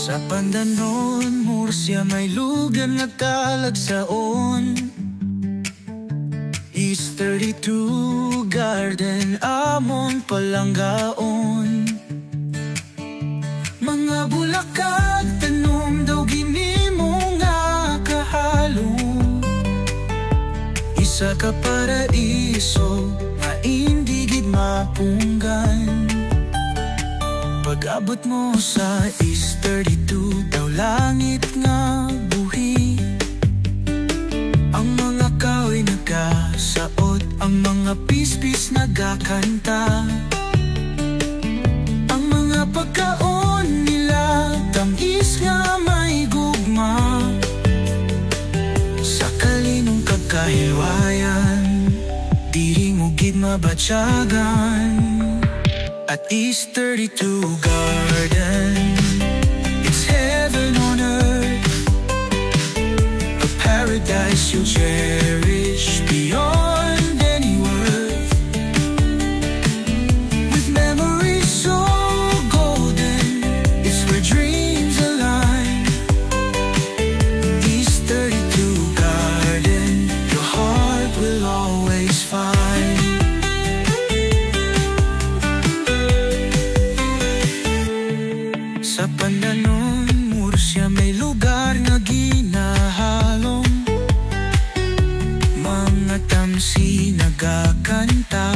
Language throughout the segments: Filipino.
Sa Pandanon, Murcia, may lugar na talagsaon. East 32 Garden, amon palanggaon. Mga bulakag, tanom daw ginimo nga kahalo. Isa ka paraiso, maindi gid mapunggan. Pag-abot mo sa East 32, daw langit nga buhi. Ang mga kahoy nagkasaot, ang mga pispis nagakanta. Ang mga pagkaon nila, tamis nga may gugma. Sa kalinong kagkahilwayan, diri mo gid mabatyagan. At East 32 Garden, it's heaven on earth, a paradise you'll cherish beyond any worth. With memories so golden, it's where dreams align. East 32 Garden, your heart will always find. Sa Pandanon, Murcia, may lugar nga ginahalong. Mga tamsi nagakanta,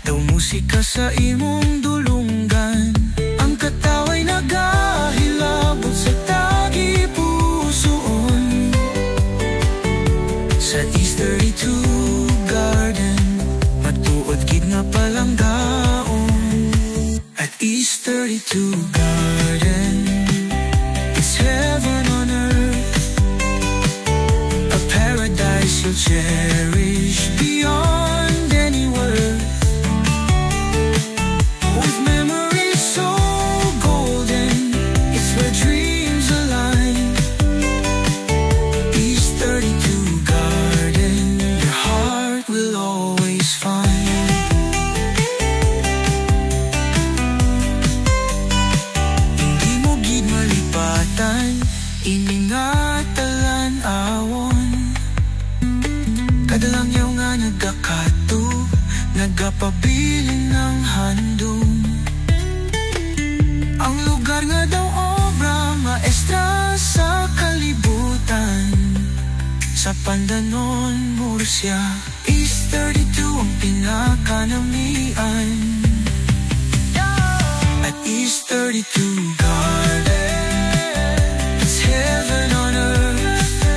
daw musika sa imong dulunggan. Ang kataway nagahilabot sa tagipusoon. Sa East 32 Garden, matuod gid nga palanggaon. At East 32 Garden, it's heaven on earth, a paradise you'll cherish beyond any worth. With memories so golden, it's where dreams align. East 32 Garden, your heart will always find. Iningatalan awon, kadalang yaw nga nagakato, nagapabilin ng handong. Ang lugar nga daw obra maestra sa kalibutan. Sa Pandanon, Murcia, East 32 ang pinakanamian. At East 32 Garden, heaven on earth,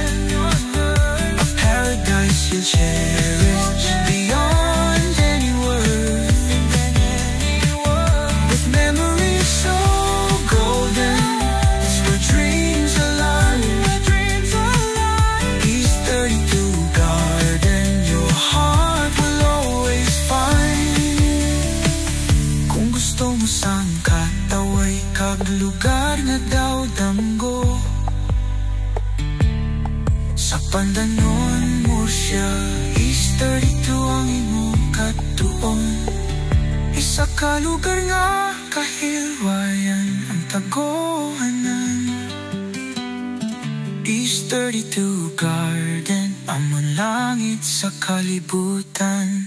a paradise you'll cherish beyond any worth. With memories so golden, it's where dreams align. East 32 Garden, your heart will always find. Kung gusto mo sang kataway, kag lugar na daw damgo. Sa Pandanon, Murcia, East 32 ang imong katuon. Isa ka lugar nga kahilwayan, ang tagohanan. East 32 Garden, amon langit sa kalibutan.